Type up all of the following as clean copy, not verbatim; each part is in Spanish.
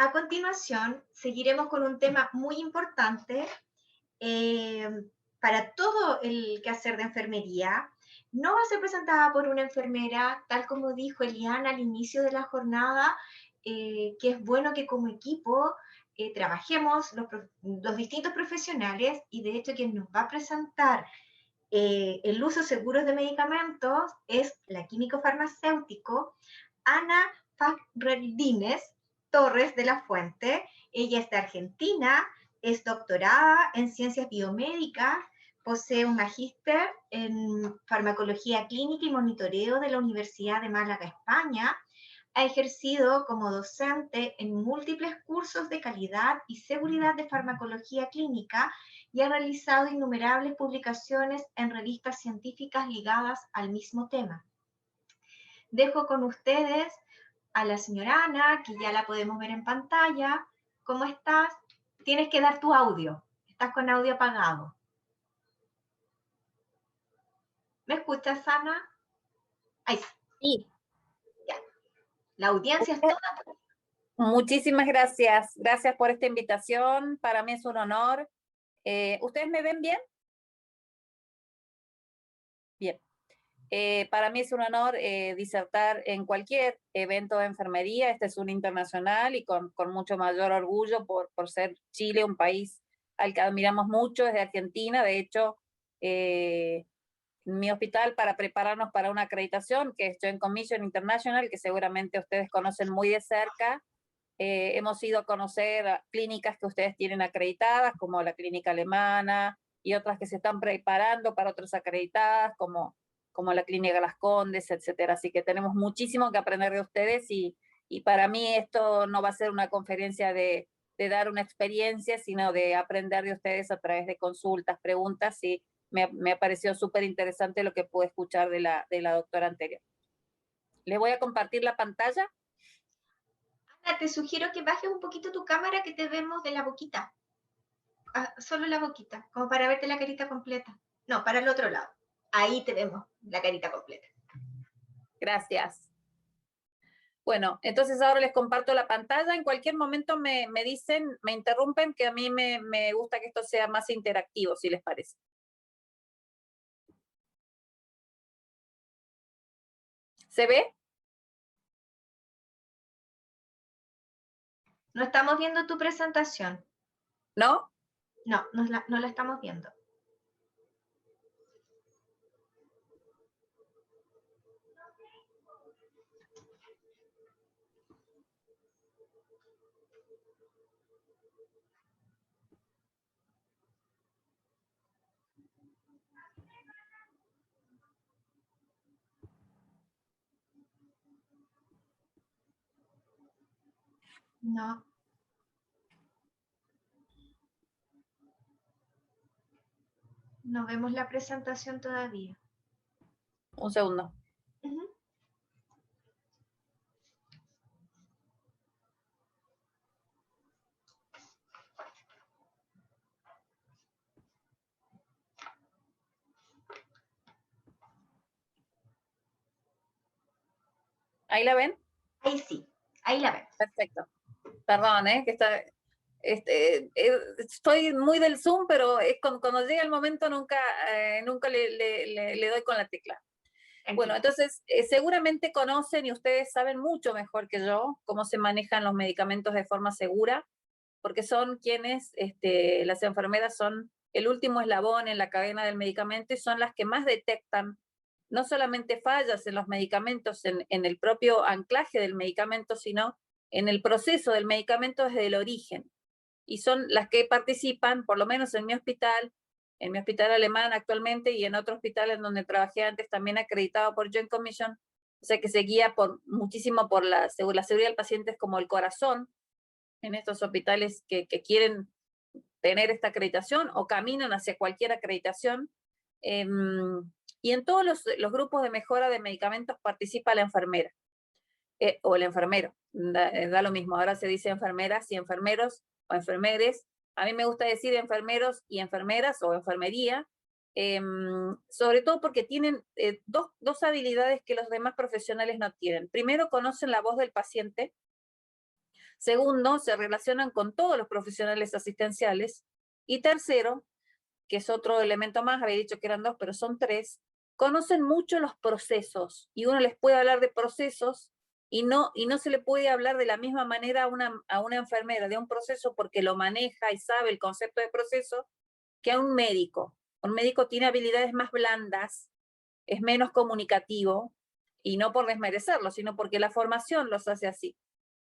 A continuación, seguiremos con un tema muy importante para todo el quehacer de enfermería. No va a ser presentada por una enfermera, tal como dijo Eliana al inicio de la jornada, que es bueno que como equipo trabajemos los distintos profesionales, y de hecho quien nos va a presentar el uso seguro de medicamentos es la químico farmacéutico Ana Fakhreddines Torres de la Fuente. Ella es de Argentina, es doctorada en ciencias biomédicas, posee un magíster en farmacología clínica y monitoreo de la Universidad de Málaga, España. Ha ejercido como docente en múltiples cursos de calidad y seguridad de farmacología clínica y ha realizado innumerables publicaciones en revistas científicas ligadas al mismo tema. Dejo con ustedes a la señora Ana, que ya la podemos ver en pantalla. ¿Cómo estás? Tienes que dar tu audio. Estás con audio apagado. ¿Me escuchas, Ana? Ahí Sí. ya. La audiencia es toda. Muchísimas gracias. Gracias por esta invitación. Para mí es un honor. ¿Ustedes me ven bien? Bien. Para mí es un honor disertar en cualquier evento de enfermería. Este es un internacional y con mucho mayor orgullo por ser Chile un país al que admiramos mucho desde Argentina. De hecho, mi hospital, para prepararnos para una acreditación, que es Joint Commission International, que seguramente ustedes conocen muy de cerca, hemos ido a conocer clínicas que ustedes tienen acreditadas, como la clínica alemana, y otras que se están preparando para otras acreditadas, como la clínica Las Condes, etcétera. Así que tenemos muchísimo que aprender de ustedes y para mí esto no va a ser una conferencia de dar una experiencia, sino de aprender de ustedes a través de consultas, preguntas, y me ha parecido súper interesante lo que pude escuchar de la doctora anterior. Les voy a compartir la pantalla. Ana, te sugiero que bajes un poquito tu cámara, que te vemos de la boquita. Solo la boquita, como para verte la carita completa. No, para el otro lado. Ahí te vemos la carita completa. Gracias. Bueno, entonces ahora les comparto la pantalla. En cualquier momento me dicen, me interrumpen, que a mí me gusta que esto sea más interactivo, si les parece. ¿Se ve? No estamos viendo tu presentación. ¿No? No, no la estamos viendo. No. No vemos la presentación todavía. Un segundo. ¿Ahí la ven? Ahí sí, ahí la vemos. Perfecto. Perdón, que está... estoy muy del Zoom, pero es cuando llega el momento nunca le doy con la tecla. Bueno, entonces seguramente conocen y ustedes saben mucho mejor que yo cómo se manejan los medicamentos de forma segura, porque son quienes, las enfermeras son el último eslabón en la cadena del medicamento y son las que más detectan no solamente fallas en los medicamentos, en el propio anclaje del medicamento, sino en el proceso del medicamento desde el origen. Y son las que participan, por lo menos en mi hospital alemán actualmente y en otro hospital en donde trabajé antes, también acreditado por Joint Commission, o sea que se guía muchísimo por la seguridad del paciente, es como el corazón en estos hospitales que quieren tener esta acreditación o caminan hacia cualquier acreditación. Y en todos los grupos de mejora de medicamentos participa la enfermera o el enfermero, da lo mismo, ahora se dice enfermeras y enfermeros o enfermeres. A mí me gusta decir enfermeros y enfermeras o enfermería, sobre todo porque tienen dos habilidades que los demás profesionales no tienen. Primero, conocen la voz del paciente, Segundo, se relacionan con todos los profesionales asistenciales. Y tercero, que es otro elemento más, había dicho que eran dos, pero son tres, conocen mucho los procesos y uno les puede hablar de procesos y no se le puede hablar de la misma manera a una enfermera de un proceso porque lo maneja y sabe el concepto de proceso que a un médico. Un médico tiene habilidades más blandas, es menos comunicativo, y no por desmerecerlo, sino porque la formación los hace así.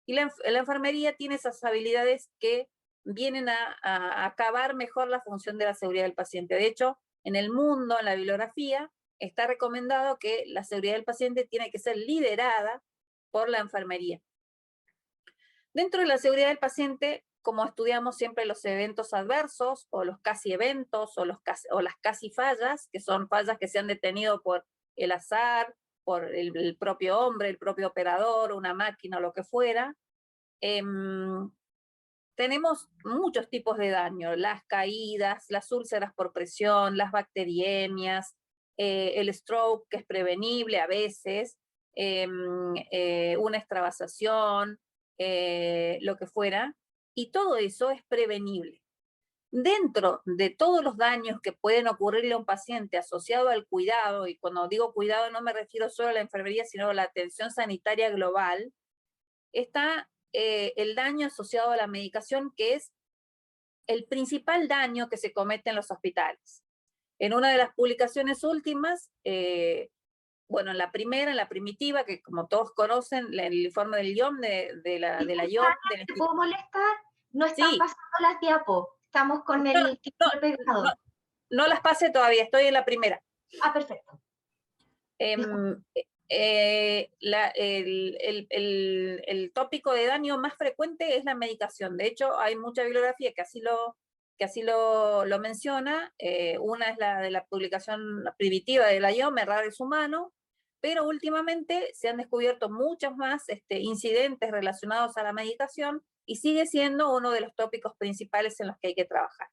Y la enfermería tiene esas habilidades que vienen a acabar mejor la función de la seguridad del paciente. De hecho, en el mundo, en la bibliografía, está recomendado que la seguridad del paciente tiene que ser liderada por la enfermería. Dentro de la seguridad del paciente, como estudiamos siempre los eventos adversos, o los casi eventos, o las casi fallas, que son fallas que se han detenido por el azar, por el propio hombre, el propio operador, una máquina o lo que fuera, tenemos muchos tipos de daño, las caídas, las úlceras por presión, las bacteriemias, el stroke, que es prevenible a veces, una extravasación, lo que fuera, y todo eso es prevenible. Dentro de todos los daños que pueden ocurrirle a un paciente asociado al cuidado, y cuando digo cuidado no me refiero solo a la enfermería, sino a la atención sanitaria global, está el daño asociado a la medicación, que es el principal daño que se comete en los hospitales. En una de las publicaciones últimas, bueno, en la primera, en la primitiva, que como todos conocen, el informe del IOM, de la IOM. ¿Te puedo molestar? No están Sí. pasando las diapos. Estamos con el título pegado. No las pasé todavía, estoy en la primera. Ah, perfecto. El tópico de daño más frecuente es la medicación. De hecho, hay mucha bibliografía que así lo menciona. Una es la de la publicación primitiva de la IOM, Errar es humano, pero últimamente se han descubierto muchos más incidentes relacionados a la medicación y sigue siendo uno de los tópicos principales en los que hay que trabajar.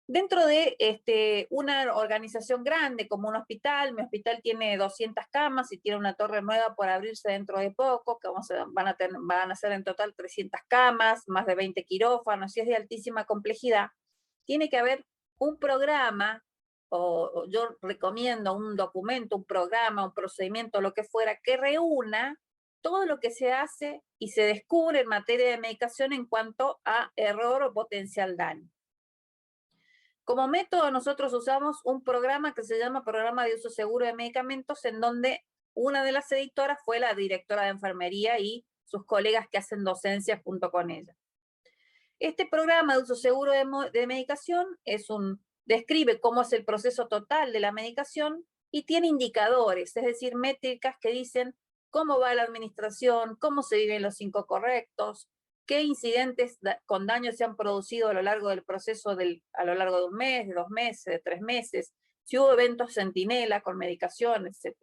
Dentro de una organización grande como un hospital, mi hospital tiene 200 camas y tiene una torre nueva por abrirse dentro de poco, que van a ser en total 300 camas, más de 20 quirófanos, y es de altísima complejidad. Tiene que haber un programa, o yo recomiendo un documento, un programa, un procedimiento, lo que fuera, que reúna todo lo que se hace y se descubre en materia de medicación en cuanto a error o potencial daño. Como método nosotros usamos un programa que se llama Programa de Uso Seguro de Medicamentos, en donde una de las editoras fue la directora de enfermería y sus colegas que hacen docencia junto con ella. Este programa de uso seguro de medicación describe cómo es el proceso total de la medicación y tiene indicadores, es decir, métricas que dicen cómo va la administración, cómo se viven los 5 correctos, qué incidentes con daño se han producido a lo largo del proceso, a lo largo de un mes, de 2 meses, de 3 meses, si hubo eventos centinela con medicación, etc.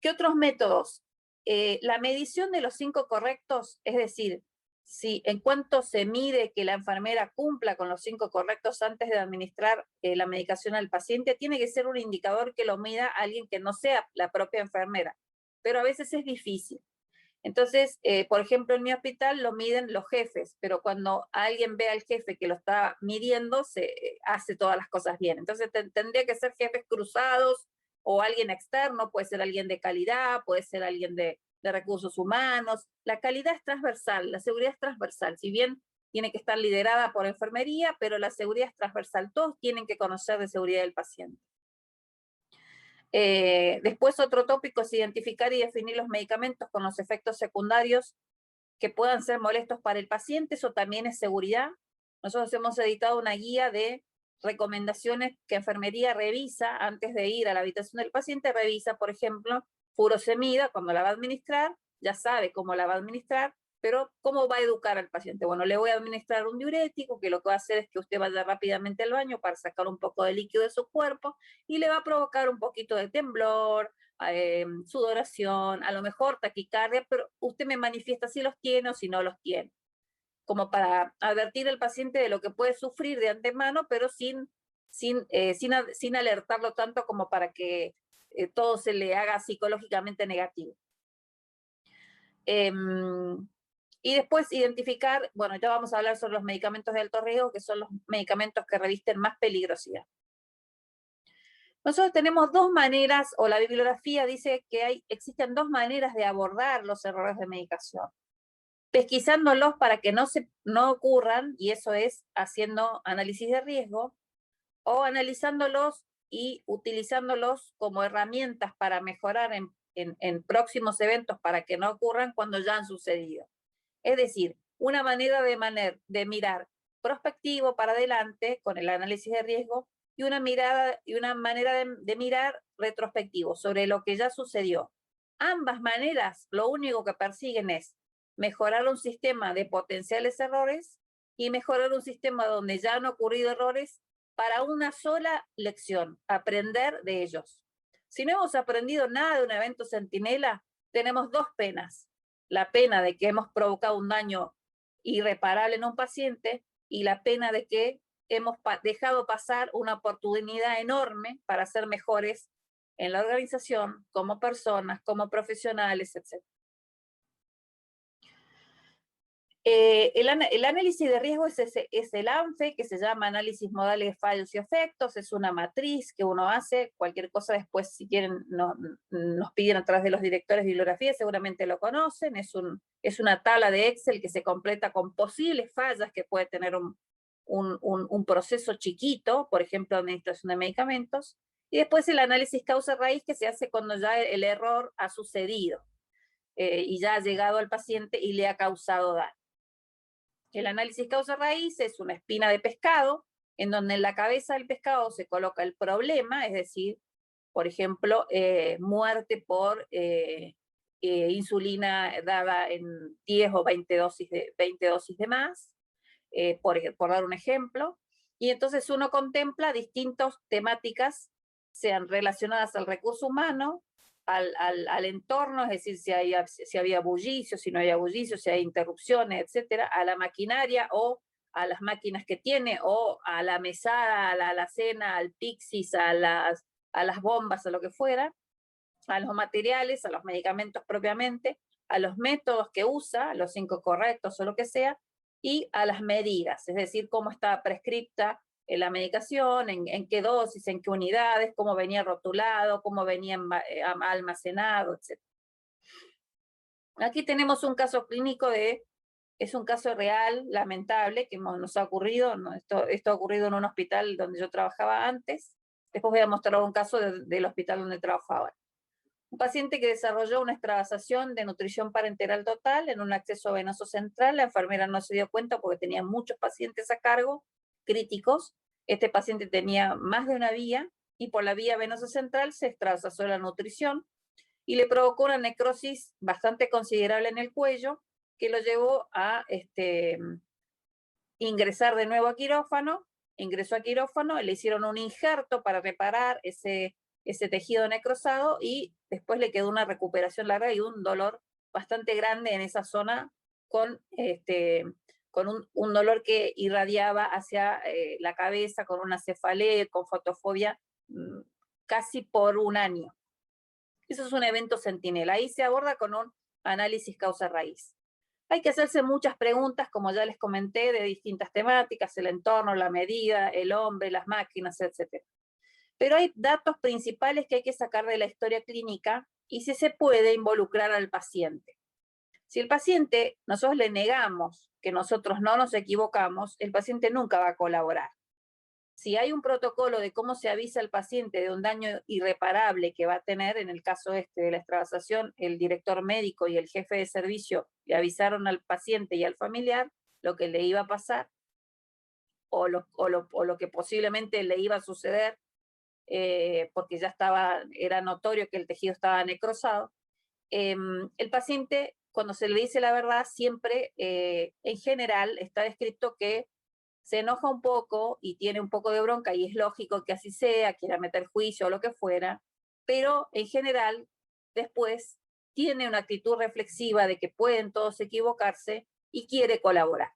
¿Qué otros métodos? La medición de los 5 correctos, es decir, si en cuanto se mide que la enfermera cumpla con los 5 correctos antes de administrar la medicación al paciente, tiene que ser un indicador que lo mida alguien que no sea la propia enfermera, pero a veces es difícil. Entonces, por ejemplo, en mi hospital lo miden los jefes, pero cuando alguien ve al jefe que lo está midiendo, se hace todas las cosas bien. Entonces, tendría que ser jefes cruzados o alguien externo, puede ser alguien de calidad, puede ser alguien de recursos humanos. La calidad es transversal, la seguridad es transversal. Si bien tiene que estar liderada por enfermería, pero la seguridad es transversal. Todos tienen que conocer de seguridad del paciente. Después otro tópico es identificar y definir los medicamentos con los efectos secundarios que puedan ser molestos para el paciente. Eso también es seguridad. Nosotros hemos editado una guía de recomendaciones que enfermería revisa antes de ir a la habitación del paciente. Revisa, por ejemplo, furosemida, cuando la va a administrar, ya sabe cómo la va a administrar, pero ¿cómo va a educar al paciente? Bueno, le voy a administrar un diurético, que lo que va a hacer es que usted vaya rápidamente al baño para sacar un poco de líquido de su cuerpo y le va a provocar un poquito de temblor, sudoración, a lo mejor taquicardia, pero usted me manifiesta si los tiene o si no los tiene, como para advertir al paciente de lo que puede sufrir de antemano, pero sin alertarlo tanto como para que todo se le haga psicológicamente negativo. Y después identificar, bueno, ya vamos a hablar sobre los medicamentos de alto riesgo, que son los medicamentos que revisten más peligrosidad. Nosotros tenemos dos maneras, o la bibliografía dice que existen dos maneras de abordar los errores de medicación. Pesquisándolos para que no ocurran, y eso es haciendo análisis de riesgo, o analizándolos y utilizándolos como herramientas para mejorar en próximos eventos para que no ocurran cuando ya han sucedido. Es decir, una manera de mirar prospectivo para adelante con el análisis de riesgo y una manera de mirar retrospectivo sobre lo que ya sucedió. Ambas maneras lo único que persiguen es mejorar un sistema de potenciales errores y mejorar un sistema donde ya han ocurrido errores para una sola lección, aprender de ellos. Si no hemos aprendido nada de un evento centinela, tenemos dos penas. La pena de que hemos provocado un daño irreparable en un paciente y la pena de que hemos dejado pasar una oportunidad enorme para ser mejores en la organización, como personas, como profesionales, etc. El análisis de riesgo es el ANFE, que se llama análisis modales de fallos y efectos, es una matriz que uno hace, cualquier cosa después, si quieren, nos piden a través de los directores de bibliografía, seguramente lo conocen, es una tabla de Excel que se completa con posibles fallas que puede tener un proceso chiquito, por ejemplo, administración de medicamentos, y después el análisis causa-raíz que se hace cuando ya el error ha sucedido y ya ha llegado al paciente y le ha causado daño. El análisis causa-raíz es una espina de pescado, en donde en la cabeza del pescado se coloca el problema, es decir, por ejemplo, muerte por insulina dada en 10 o 20 dosis de más, por dar un ejemplo. Y entonces uno contempla distintas temáticas, sean relacionadas al recurso humano, al entorno, es decir, si había bullicio, si no había bullicio, si hay interrupciones, etcétera, a la maquinaria o a las máquinas que tiene, o a la mesada, a la alacena, al Pixis, a las bombas, a lo que fuera, a los materiales, a los medicamentos propiamente, a los métodos que usa, los incorrectos o lo que sea, y a las medidas, es decir, cómo está prescripta la medicación, en qué dosis, en qué unidades, cómo venía rotulado, cómo venía almacenado, etc. Aquí tenemos un caso clínico es un caso real, lamentable, que nos ha ocurrido, esto ha ocurrido en un hospital donde yo trabajaba antes, después voy a mostrar un caso del hospital donde trabajaba. Un paciente que desarrolló una extravasación de nutrición parenteral total en un acceso venoso central. La enfermera no se dio cuenta porque tenía muchos pacientes a cargo, críticos. Este paciente tenía más de una vía y por la vía venosa central se extravasó la nutrición y le provocó una necrosis bastante considerable en el cuello que lo llevó a ingresar de nuevo a quirófano. Ingresó a quirófano, le hicieron un injerto para reparar ese tejido necrosado y después le quedó una recuperación larga y un dolor bastante grande en esa zona con un dolor que irradiaba hacia la cabeza, con una cefalea, con fotofobia, casi por un año. Eso es un evento centinela. Ahí se aborda con un análisis causa-raíz. Hay que hacerse muchas preguntas, como ya les comenté, de distintas temáticas, el entorno, la medida, el hombre, las máquinas, etc. Pero hay datos principales que hay que sacar de la historia clínica y si se puede involucrar al paciente. Si el paciente, nosotros le negamos que nosotros no nos equivocamos, el paciente nunca va a colaborar. Si hay un protocolo de cómo se avisa al paciente de un daño irreparable que va a tener, en el caso de la extravasación, el director médico y el jefe de servicio le avisaron al paciente y al familiar lo que le iba a pasar o lo que posiblemente le iba a suceder, porque ya era notorio que el tejido estaba necrosado. El paciente, cuando se le dice la verdad, siempre, en general, está descrito que se enoja un poco y tiene un poco de bronca, y es lógico que así sea, quiera meter juicio o lo que fuera, pero en general, después, tiene una actitud reflexiva de que pueden todos equivocarse y quiere colaborar.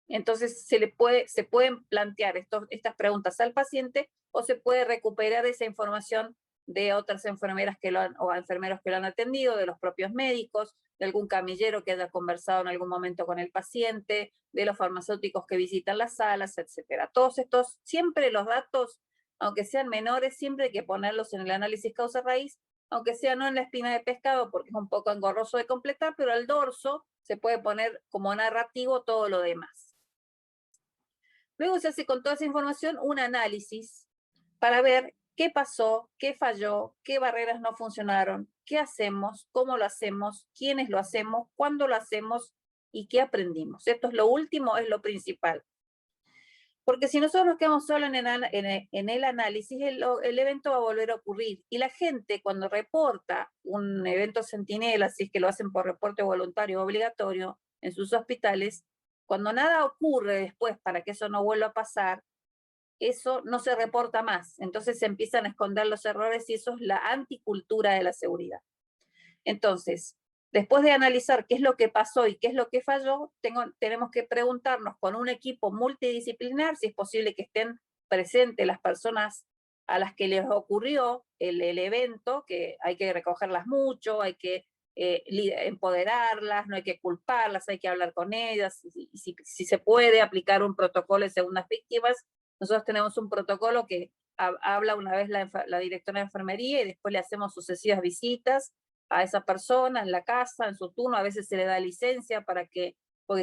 Entonces, se pueden plantear estas preguntas al paciente o se puede recuperar esa información de otras enfermeras o enfermeros que lo han atendido, de los propios médicos, de algún camillero que haya conversado en algún momento con el paciente, de los farmacéuticos que visitan las salas, etcétera. Todos estos, siempre los datos, aunque sean menores, siempre hay que ponerlos en el análisis causa-raíz, aunque sea no en la espina de pescado, porque es un poco engorroso de completar, pero al dorso se puede poner como narrativo todo lo demás. Luego se hace con toda esa información un análisis para ver qué pasó, qué falló, qué barreras no funcionaron, qué hacemos, cómo lo hacemos, quiénes lo hacemos, cuándo lo hacemos y qué aprendimos. Esto es lo último, es lo principal. Porque si nosotros nos quedamos solo en el análisis, el evento va a volver a ocurrir. Y la gente, cuando reporta un evento centinela, si es que lo hacen por reporte voluntario obligatorio en sus hospitales, cuando nada ocurre después para que eso no vuelva a pasar, eso no se reporta más. Entonces se empiezan a esconder los errores y eso es la anticultura de la seguridad. Entonces, después de analizar qué es lo que pasó y qué es lo que falló, tenemos que preguntarnos con un equipo multidisciplinar, si es posible que estén presentes las personas a las que les ocurrió el evento, que hay que recogerlas mucho, hay que empoderarlas, no hay que culparlas, hay que hablar con ellas, si se puede aplicar un protocolo de segundas víctimas. Nosotros tenemos un protocolo que habla una vez la directora de enfermería y después le hacemos sucesivas visitas a esa persona en la casa, en su turno. A veces se le da licencia porque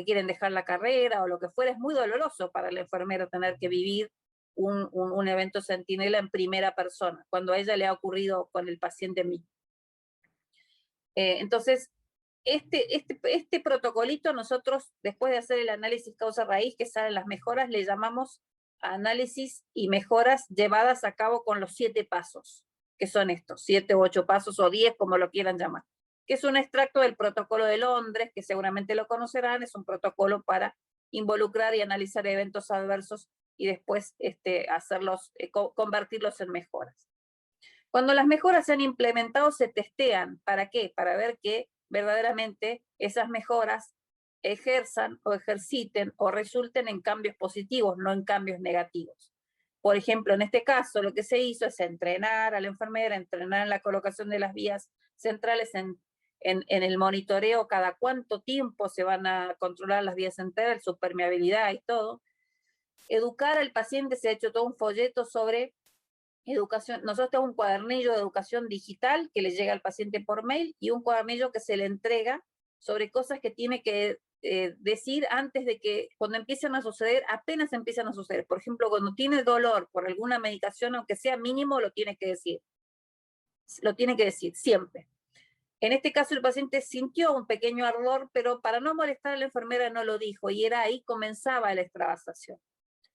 quieren dejar la carrera o lo que fuera. Es muy doloroso para el enfermero tener que vivir un evento centinela en primera persona, cuando a ella le ha ocurrido con el paciente mismo. Entonces, este protocolito nosotros, después de hacer el análisis causa-raíz, que salen las mejoras, le llamamos análisis y mejoras llevadas a cabo con los 7 pasos, que son estos, 7 u 8 pasos o 10, como lo quieran llamar, que es un extracto del protocolo de Londres, que seguramente lo conocerán. Es un protocolo para involucrar y analizar eventos adversos y después hacerlos, convertirlos en mejoras. Cuando las mejoras se han implementado, se testean. ¿Para qué? Para ver que verdaderamente esas mejoras ejerzan o ejerciten o resulten en cambios positivos, no en cambios negativos. Por ejemplo, en este caso, lo que se hizo es entrenar a la enfermera, entrenar en la colocación de las vías centrales, en el monitoreo, cada cuánto tiempo se van a controlar las vías centrales, su permeabilidad y todo. Educar al paciente, se ha hecho todo un folleto sobre educación. Nosotros tenemos un cuadernillo de educación digital que le llega al paciente por mail y un cuadernillo que se le entrega sobre cosas que tiene que decir antes de que, cuando empiezan a suceder, apenas empiezan a suceder. Por ejemplo, cuando tiene dolor por alguna medicación, aunque sea mínimo, lo tiene que decir. Lo tiene que decir, siempre. En este caso, el paciente sintió un pequeño ardor, pero para no molestar a la enfermera no lo dijo, y era ahí comenzaba la extravasación.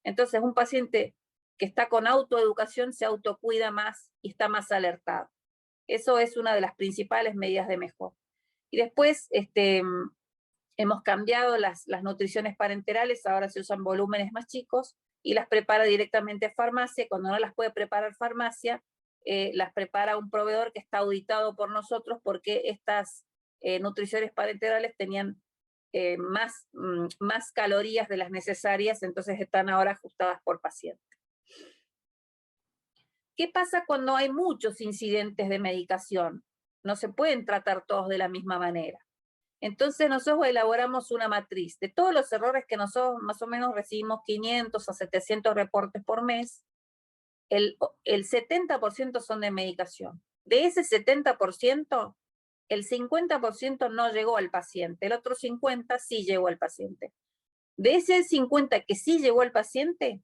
Entonces, un paciente que está con autoeducación se autocuida más y está más alertado. Eso es una de las principales medidas de mejora. Y después hemos cambiado las nutriciones parenterales, ahora se usan volúmenes más chicos y las prepara directamente farmacia. Cuando no las puede preparar farmacia, las prepara un proveedor que está auditado por nosotros, porque estas nutriciones parenterales tenían más calorías de las necesarias, entonces están ahora ajustadas por paciente. ¿Qué pasa cuando hay muchos incidentes de medicación? No se pueden tratar todos de la misma manera. Entonces nosotros elaboramos una matriz de todos los errores que nosotros más o menos recibimos 500 a 700 reportes por mes. El 70% son de medicación. De ese 70%, el 50% no llegó al paciente, el otro 50% sí llegó al paciente. De ese 50% que sí llegó al paciente,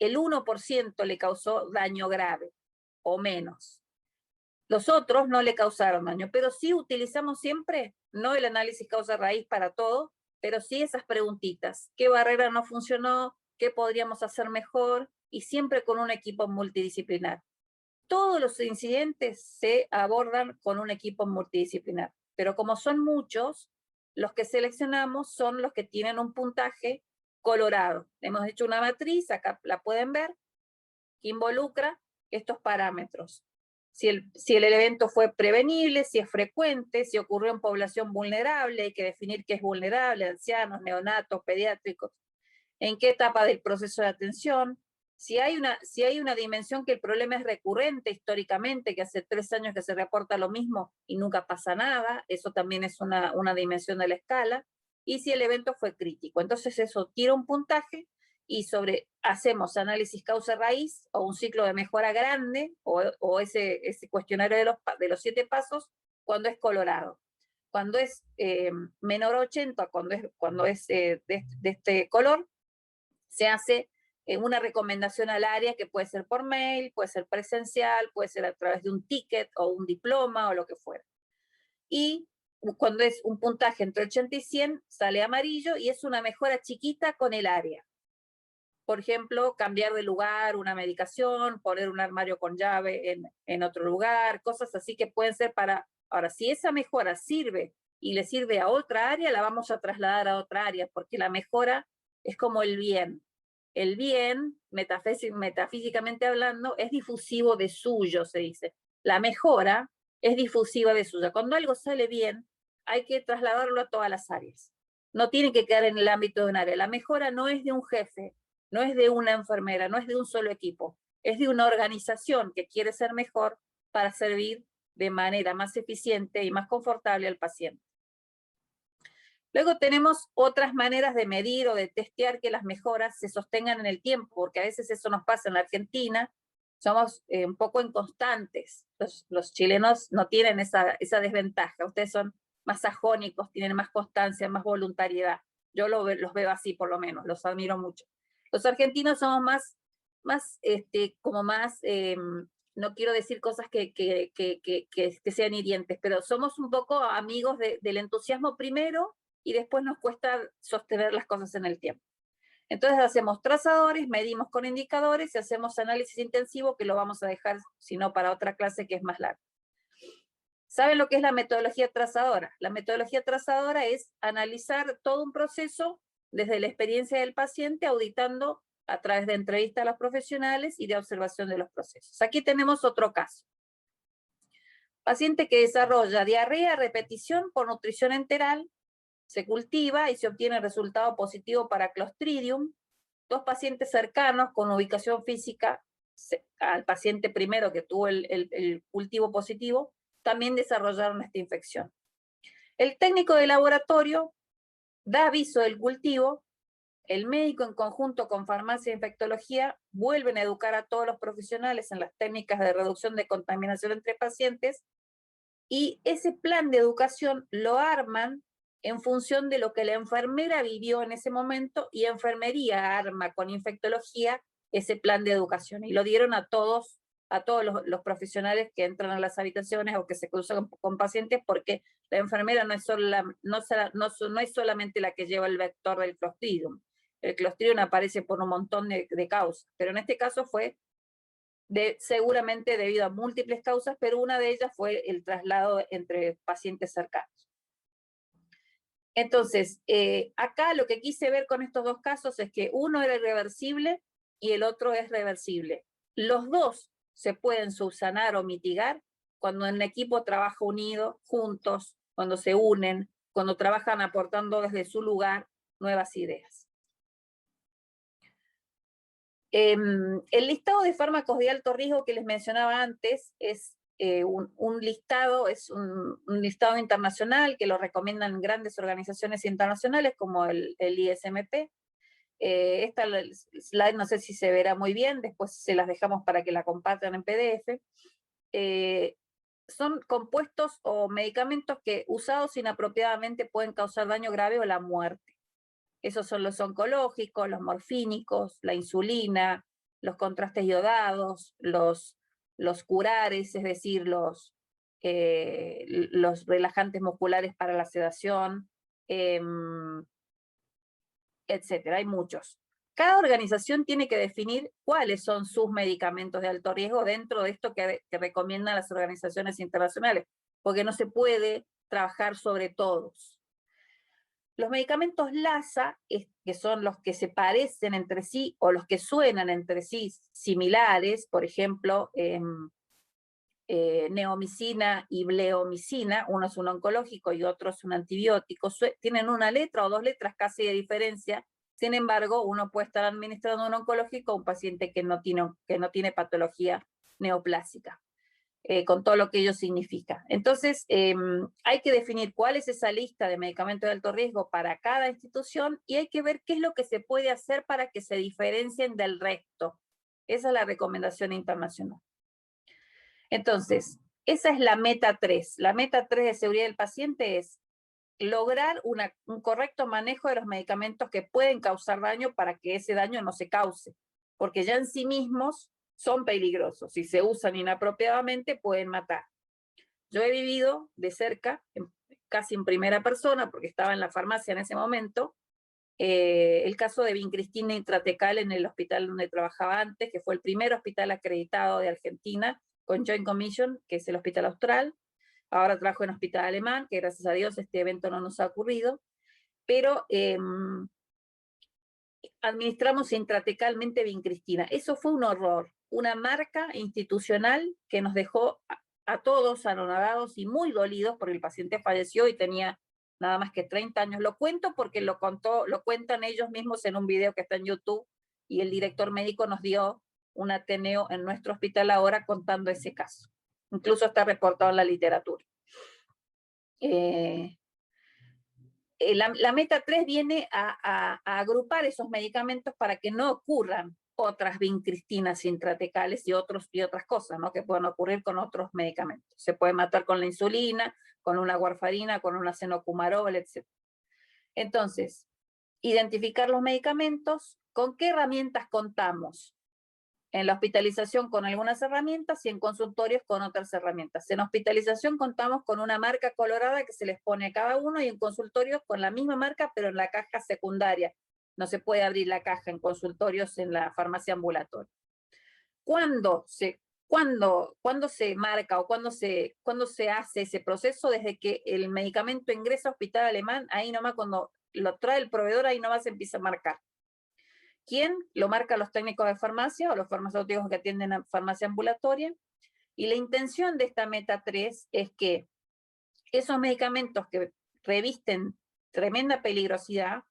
el 1% le causó daño grave o menos. Los otros no le causaron daño, pero sí utilizamos siempre, no el análisis causa-raíz para todo, pero sí esas preguntitas. ¿Qué barrera no funcionó? ¿Qué podríamos hacer mejor? Y siempre con un equipo multidisciplinar. Todos los incidentes se abordan con un equipo multidisciplinar, pero como son muchos, los que seleccionamos son los que tienen un puntaje colorado. Hemos hecho una matriz, acá la pueden ver, que involucra estos parámetros. Si el evento fue prevenible, si es frecuente, si ocurrió en población vulnerable, hay que definir qué es vulnerable, ancianos, neonatos, pediátricos, en qué etapa del proceso de atención, Si hay una dimensión que el problema es recurrente históricamente, que hace 3 años que se reporta lo mismo y nunca pasa nada, eso también es una dimensión de la escala, y si el evento fue crítico. Entonces eso tira un puntaje y hacemos análisis causa-raíz o un ciclo de mejora grande o ese cuestionario de los 7 pasos cuando es colorado. Cuando es menor a 80, cuando es de este color, se hace una recomendación al área que puede ser por mail, puede ser presencial, puede ser a través de un ticket o un diploma o lo que fuera. Y cuando es un puntaje entre 80 y 100, sale amarillo y es una mejora chiquita con el área. Por ejemplo, cambiar de lugar una medicación, poner un armario con llave en otro lugar, cosas así que pueden ser para... Ahora, si esa mejora sirve y le sirve a otra área, la vamos a trasladar a otra área, porque la mejora es como el bien. El bien, metafísicamente hablando, es difusivo de suyo, se dice. La mejora es difusiva de suya. Cuando algo sale bien, hay que trasladarlo a todas las áreas. No tiene que quedar en el ámbito de un área. La mejora no es de un jefe, no es de una enfermera, no es de un solo equipo, es de una organización que quiere ser mejor para servir de manera más eficiente y más confortable al paciente. Luego tenemos otras maneras de medir o de testear que las mejoras se sostengan en el tiempo, porque a veces eso nos pasa en la Argentina, somos un poco inconstantes. Los chilenos no tienen esa desventaja, ustedes son más sajónicos, tienen más constancia, más voluntariedad. Yo los veo así por lo menos, los admiro mucho. Los argentinos somos más no quiero decir cosas que sean hirientes, pero somos un poco amigos del entusiasmo primero y después nos cuesta sostener las cosas en el tiempo. Entonces hacemos trazadores, medimos con indicadores y hacemos análisis intensivo, que lo vamos a dejar, si no, para otra clase que es más larga. ¿Saben lo que es la metodología trazadora? La metodología trazadora es analizar todo un proceso desde la experiencia del paciente, auditando a través de entrevistas a los profesionales y de observación de los procesos. Aquí tenemos otro caso. Paciente que desarrolla diarrea a repetición por nutrición enteral, se cultiva y se obtiene resultado positivo para Clostridium. 2 pacientes cercanos con ubicación física al paciente primero que tuvo el cultivo positivo, también desarrollaron esta infección. El técnico de laboratorio da aviso del cultivo, el médico en conjunto con farmacia e infectología vuelven a educar a todos los profesionales en las técnicas de reducción de contaminación entre pacientes y ese plan de educación lo arman en función de lo que la enfermera vivió en ese momento y enfermería arma con infectología ese plan de educación y lo dieron a todos los profesionales que entran a las habitaciones o que se cruzan con pacientes, porque la enfermera no es solamente la que lleva el vector del Clostridium. El Clostridium aparece por un montón de causas, pero en este caso fue seguramente debido a múltiples causas, pero una de ellas fue el traslado entre pacientes cercanos. Entonces, acá lo que quise ver con estos 2 casos es que uno era irreversible y el otro es reversible. Los 2 se pueden subsanar o mitigar cuando el equipo trabaja unido, juntos, cuando se unen, cuando trabajan aportando desde su lugar nuevas ideas. El listado de fármacos de alto riesgo que les mencionaba antes es un listado internacional que lo recomiendan grandes organizaciones internacionales como el ISMP. Esta slide no sé si se verá muy bien, después se las dejamos para que la compartan en PDF. Son compuestos o medicamentos que usados inapropiadamente pueden causar daño grave o la muerte. Esos son los oncológicos, los morfínicos, la insulina, los contrastes iodados, los curares, es decir, los relajantes musculares para la sedación, etcétera. Hay muchos. Cada organización tiene que definir cuáles son sus medicamentos de alto riesgo dentro de esto que recomiendan las organizaciones internacionales, porque no se puede trabajar sobre todos. Los medicamentos LASA, que son los que se parecen entre sí o los que suenan entre sí similares, por ejemplo, neomicina y bleomicina, uno es un oncológico y otro es un antibiótico, tienen una letra o 2 letras casi de diferencia, Sin embargo, uno puede estar administrando un oncológico a un paciente que no tiene patología neoplásica, con todo lo que ello significa. Entonces, hay que definir cuál es esa lista de medicamentos de alto riesgo para cada institución y hay que ver qué es lo que se puede hacer para que se diferencien del resto. Esa es la recomendación internacional. Entonces, esa es la meta 3. La meta 3 de seguridad del paciente es lograr un correcto manejo de los medicamentos que pueden causar daño para que ese daño no se cause, porque ya en sí mismos son peligrosos. Si se usan inapropiadamente, pueden matar. Yo he vivido de cerca, casi en primera persona, porque estaba en la farmacia en ese momento, el caso de vincristina intratecal en el hospital donde trabajaba antes, que fue el primer hospital acreditado de Argentina con Joint Commission, que es el Hospital Austral. Ahora trabajo en hospital alemán, que gracias a Dios este evento no nos ha ocurrido, pero administramos intratecalmente vincristina. Eso fue un horror, una marca institucional que nos dejó a todos anonadados y muy dolidos porque el paciente falleció y tenía nada más que 30 años. Lo cuento porque lo cuentan ellos mismos en un video que está en YouTube y el director médico nos dio un ateneo en nuestro hospital ahora contando ese caso. Incluso está reportado en la literatura. La meta 3 viene a agrupar esos medicamentos para que no ocurran otras vincristinas intratecales y otras cosas, ¿no?, que puedan ocurrir con otros medicamentos. Se puede matar con la insulina, con una warfarina, con una cenocumarol, etc. Entonces, identificar los medicamentos, ¿con qué herramientas contamos? En la hospitalización con algunas herramientas y en consultorios con otras herramientas. En hospitalización contamos con una marca colorada que se les pone a cada uno y en consultorios con la misma marca pero en la caja secundaria. No se puede abrir la caja en consultorios en la farmacia ambulatoria. ¿Cuándo se marca o cuándo se hace ese proceso? Desde que el medicamento ingresa a hospital alemán, ahí nomás cuando lo trae el proveedor, ahí nomás se empieza a marcar. ¿Quién? Lo marcan los técnicos de farmacia o los farmacéuticos que atienden a farmacia ambulatoria. Y la intención de esta meta 3 es que esos medicamentos que revisten tremenda peligrosidad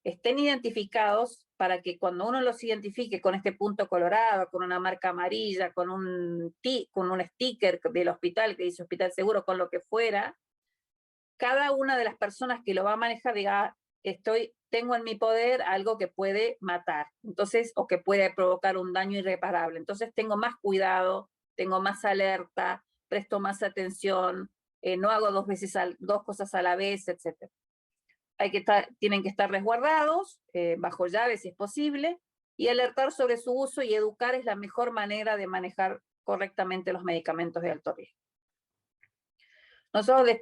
estén identificados para que cuando uno los identifique con este punto colorado, con una marca amarilla, con un sticker del hospital que dice hospital seguro, con lo que fuera, cada una de las personas que lo va a manejar diga, tengo en mi poder algo que puede matar, entonces, o que puede provocar un daño irreparable. Entonces tengo más cuidado, tengo más alerta, presto más atención, no hago dos cosas a la vez, etc. Tienen que estar resguardados, bajo llave si es posible, y alertar sobre su uso y educar es la mejor manera de manejar correctamente los medicamentos de alto riesgo. Nosotros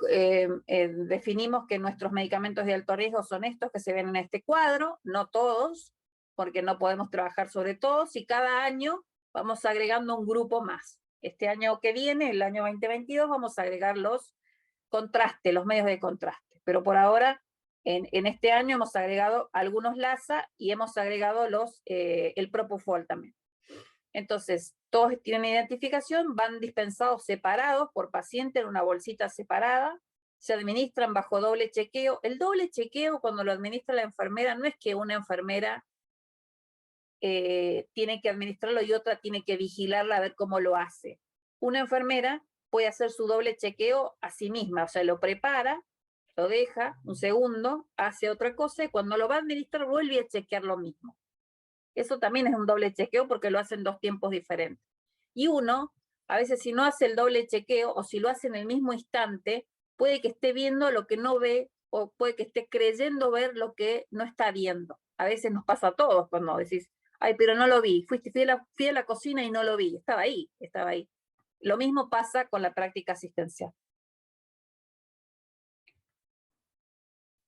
definimos que nuestros medicamentos de alto riesgo son estos que se ven en este cuadro, no todos, porque no podemos trabajar sobre todos, y cada año vamos agregando un grupo más. Este año que viene, el año 2022, vamos a agregar los medios de contraste. Pero por ahora, en este año hemos agregado algunos LASA y hemos agregado el Propofol también. Entonces, todos tienen identificación, van dispensados separados por paciente en una bolsita separada, se administran bajo doble chequeo. El doble chequeo, cuando lo administra la enfermera, no es que una enfermera tiene que administrarlo y otra tiene que vigilarla a ver cómo lo hace. Una enfermera puede hacer su doble chequeo a sí misma, o sea, lo prepara, lo deja un segundo, hace otra cosa y cuando lo va a administrar vuelve a chequear lo mismo. Eso también es un doble chequeo porque lo hacen dos tiempos diferentes. Y uno, a veces si no hace el doble chequeo o si lo hace en el mismo instante, puede que esté viendo lo que no ve o puede que esté creyendo ver lo que no está viendo. A veces nos pasa a todos cuando decís, ay, pero no lo vi, fui a la cocina y no lo vi, estaba ahí. Lo mismo pasa con la práctica asistencial.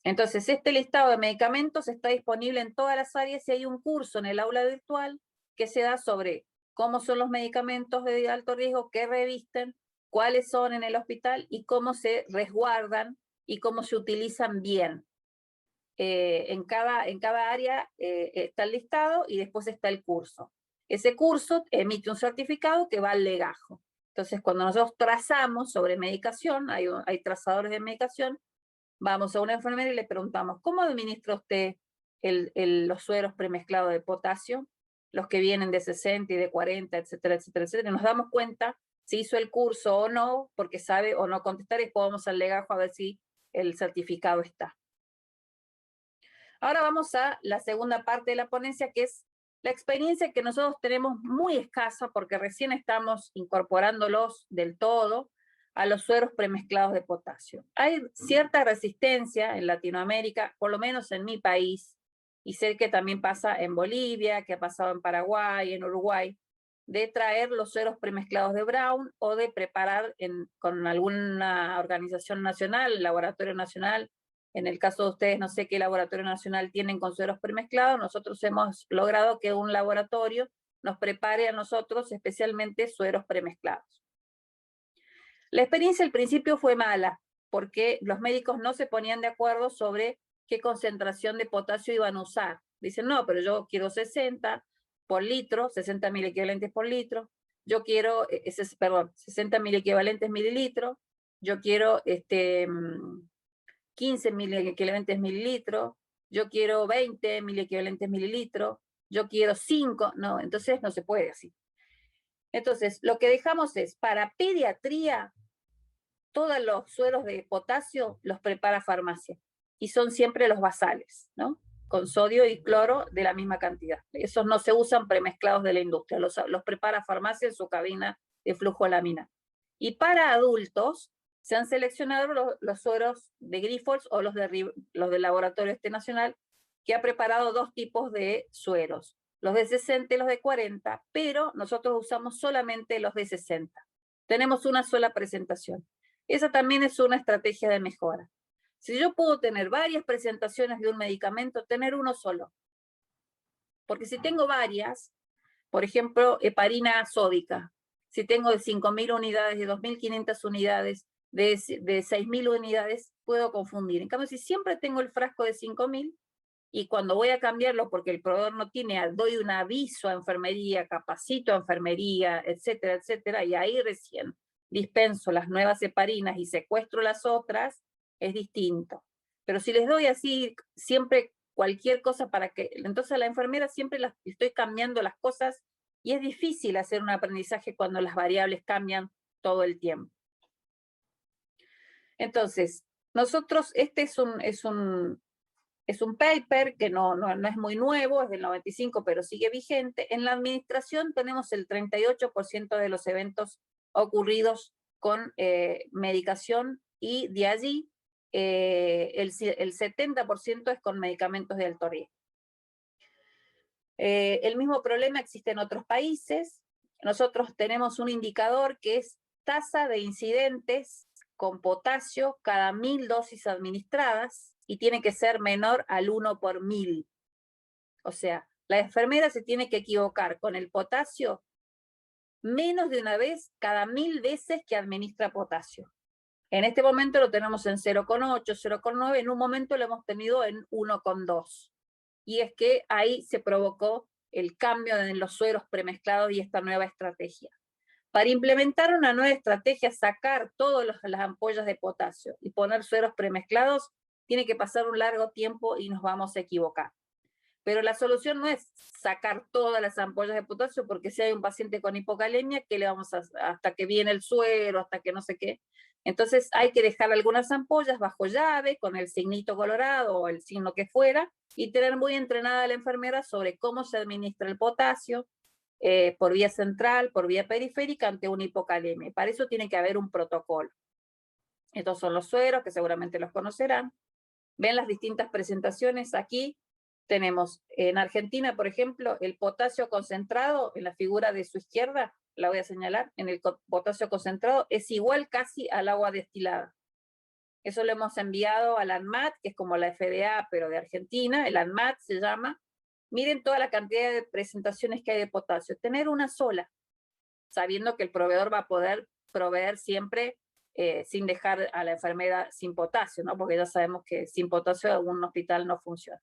Entonces, este listado de medicamentos está disponible en todas las áreas y hay un curso en el aula virtual que se da sobre cómo son los medicamentos de alto riesgo, qué revisten, cuáles son en el hospital y cómo se resguardan y cómo se utilizan bien. En cada área está el listado y después está el curso. Ese curso emite un certificado que va al legajo. Entonces, cuando nosotros trazamos sobre medicación, hay trazadores de medicación, vamos a una enfermera y le preguntamos, ¿cómo administra usted los sueros premezclados de potasio, los que vienen de 60 y de 40, etcétera, etcétera, etcétera. Nos damos cuenta si hizo el curso o no, porque sabe o no contestar, y después vamos al legajo a ver si el certificado está. Ahora vamos a la segunda parte de la ponencia, que es la experiencia que nosotros tenemos muy escasa, porque recién estamos incorporándolos del todo a los sueros premezclados de potasio. Hay cierta resistencia en Latinoamérica, por lo menos en mi país, y sé que también pasa en Bolivia, que ha pasado en Paraguay, en Uruguay, de traer los sueros premezclados de Brown o de preparar con alguna organización nacional, laboratorio nacional. En el caso de ustedes, no sé qué laboratorio nacional tienen con sueros premezclados. Nosotros hemos logrado que un laboratorio nos prepare a nosotros especialmente sueros premezclados. La experiencia al principio fue mala, porque los médicos no se ponían de acuerdo sobre qué concentración de potasio iban a usar. Dicen, no, pero yo quiero 60 por litro, 60 mil equivalentes por litro. Yo quiero, 60 mil equivalentes mililitros. Yo quiero 15 mil equivalentes mililitros. Yo quiero 20 mil equivalentes mililitros. Yo quiero 5. No, entonces no se puede así. Entonces, lo que dejamos es, para pediatría, todos los sueros de potasio los prepara farmacia y son siempre los basales, ¿no? Con sodio y cloro de la misma cantidad. Esos no se usan premezclados de la industria, los prepara farmacia en su cabina de flujo laminar. Y para adultos se han seleccionado los sueros de Grifols o los del Laboratorio Nacional, que ha preparado dos tipos de sueros, los de 60 y los de 40, pero nosotros usamos solamente los de 60. Tenemos una sola presentación. Esa también es una estrategia de mejora. Si yo puedo tener varias presentaciones de un medicamento, tener uno solo. Porque si tengo varias, por ejemplo, heparina sódica, si tengo de 5.000 unidades, de 2.500 unidades, de 6.000 unidades, puedo confundir. En cambio, si siempre tengo el frasco de 5.000 y cuando voy a cambiarlo porque el proveedor no tiene, doy un aviso a enfermería, capacito a enfermería, etcétera, etcétera, y ahí recién dispenso las nuevas heparinas y secuestro las otras, es distinto. Pero si les doy así siempre cualquier cosa para que, entonces a la enfermera siempre estoy cambiando las cosas y es difícil hacer un aprendizaje cuando las variables cambian todo el tiempo. Entonces, nosotros, este es un paper que no es muy nuevo, es del 95, pero sigue vigente. En la administración tenemos el 38% de los eventos ocurridos con medicación y de allí el 70% es con medicamentos de alto riesgo. El mismo problema existe en otros países. Nosotros tenemos un indicador que es tasa de incidentes con potasio cada 1.000 dosis administradas y tiene que ser menor al 1 por 1.000. O sea, la enfermera se tiene que equivocar con el potasio menos de una vez cada 1.000 veces que administra potasio. En este momento lo tenemos en 0,8, 0,9, en un momento lo hemos tenido en 1,2. Y es que ahí se provocó el cambio en los sueros premezclados y esta nueva estrategia. Para implementar una nueva estrategia, sacar todas las ampollas de potasio y poner sueros premezclados, tiene que pasar un largo tiempo y nos vamos a equivocar. Pero la solución no es sacar todas las ampollas de potasio, porque si hay un paciente con hipocalemia, ¿qué le vamos a hasta que viene el suero, hasta que no sé qué? Entonces hay que dejar algunas ampollas bajo llave, con el signito colorado o el signo que fuera, y tener muy entrenada a la enfermera sobre cómo se administra el potasio, por vía central, por vía periférica, ante una hipocalemia. Para eso tiene que haber un protocolo. Estos son los sueros, que seguramente los conocerán. Ven las distintas presentaciones aquí. Tenemos en Argentina, por ejemplo, el potasio concentrado, en la figura de su izquierda, la voy a señalar, en el potasio concentrado, es igual casi al agua destilada. Eso lo hemos enviado al ANMAT, que es como la FDA, pero de Argentina, el ANMAT se llama. Miren toda la cantidad de presentaciones que hay de potasio. Tener una sola, sabiendo que el proveedor va a poder proveer siempre sin dejar a la enfermera sin potasio, ¿no? Porque ya sabemos que sin potasio algún hospital no funciona.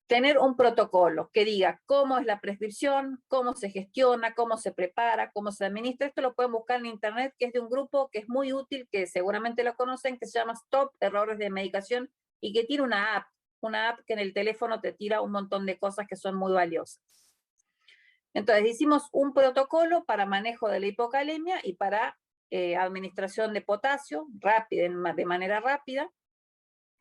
Tener un protocolo que diga cómo es la prescripción, cómo se gestiona, cómo se prepara, cómo se administra. Esto lo pueden buscar en internet, que es de un grupo que es muy útil, que seguramente lo conocen, que se llama Stop Errores de Medicación y que tiene una app una app que en el teléfono te tira un montón de cosas que son muy valiosas. Entonces hicimos un protocolo para manejo de la hipocalemia y para administración de potasio de manera rápida,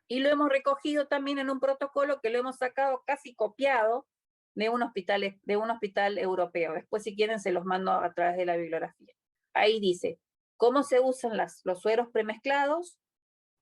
y lo hemos recogido también en un protocolo que lo hemos sacado casi copiado de un hospital europeo. Después, si quieren, se los mando a través de la bibliografía. Ahí dice cómo se usan los sueros premezclados,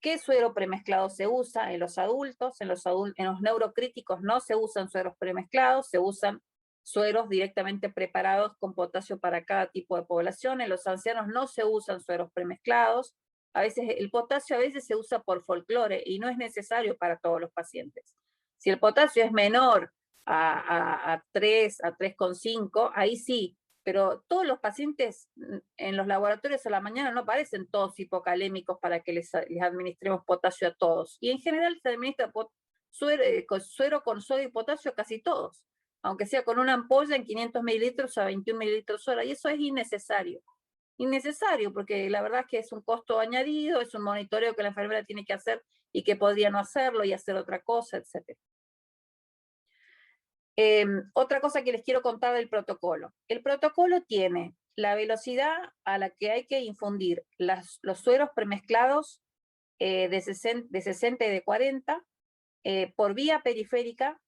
qué suero premezclado se usa en los adultos, en los neurocríticos no se usan sueros premezclados, se usan sueros directamente preparados con potasio para cada tipo de población. En los ancianos no se usan sueros premezclados. A veces el potasio se usa por folclore y no es necesario para todos los pacientes. Si el potasio es menor a 3, a 3,5, ahí sí, pero todos los pacientes en los laboratorios a la mañana no aparecen todos hipocalémicos para que les administremos potasio a todos. Y en general se administra suero con sodio y potasio a casi todos, aunque sea con una ampolla en 500 mililitros a 21 mililitros hora, y eso es innecesario. Innecesario, porque la verdad es que es un costo añadido, es un monitoreo que la enfermera tiene que hacer y que podría no hacerlo y hacer otra cosa, etc. Otra cosa que les quiero contar del protocolo. El protocolo tiene la velocidad a la que hay que infundir los sueros premezclados de 60 y de 40 por vía periférica,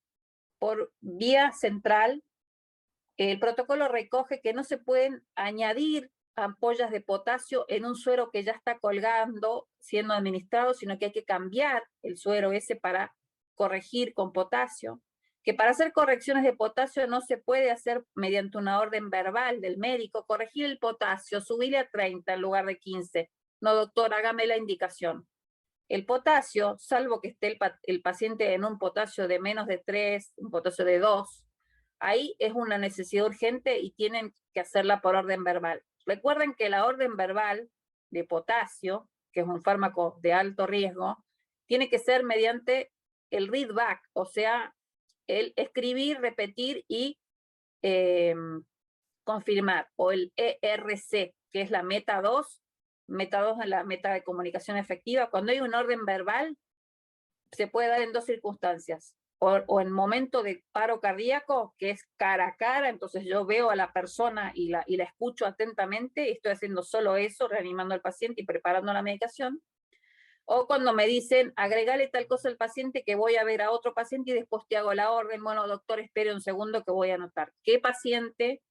por vía central. El protocolo recoge que no se pueden añadir ampollas de potasio en un suero que ya está colgando, siendo administrado, sino que hay que cambiar el suero ese para corregir con potasio, que para hacer correcciones de potasio no se puede hacer mediante una orden verbal del médico, corregir el potasio, subirle a 30 en lugar de 15. No, doctor, hágame la indicación. El potasio, salvo que esté el paciente en un potasio de menos de 3, un potasio de 2, ahí es una necesidad urgente y tienen que hacerla por orden verbal. Recuerden que la orden verbal de potasio, que es un fármaco de alto riesgo, tiene que ser mediante el readback, o sea, el escribir, repetir y confirmar, o el ERC, que es la meta 2 es la meta de comunicación efectiva. Cuando hay un orden verbal, se puede dar en dos circunstancias, o en momento de paro cardíaco, que es cara a cara, entonces yo veo a la persona y la escucho atentamente, y estoy haciendo solo eso, reanimando al paciente y preparando la medicación, o cuando me dicen, agregale tal cosa al paciente que voy a ver a otro paciente y después te hago la orden, bueno, doctor, espere un segundo que voy a anotar qué paciente,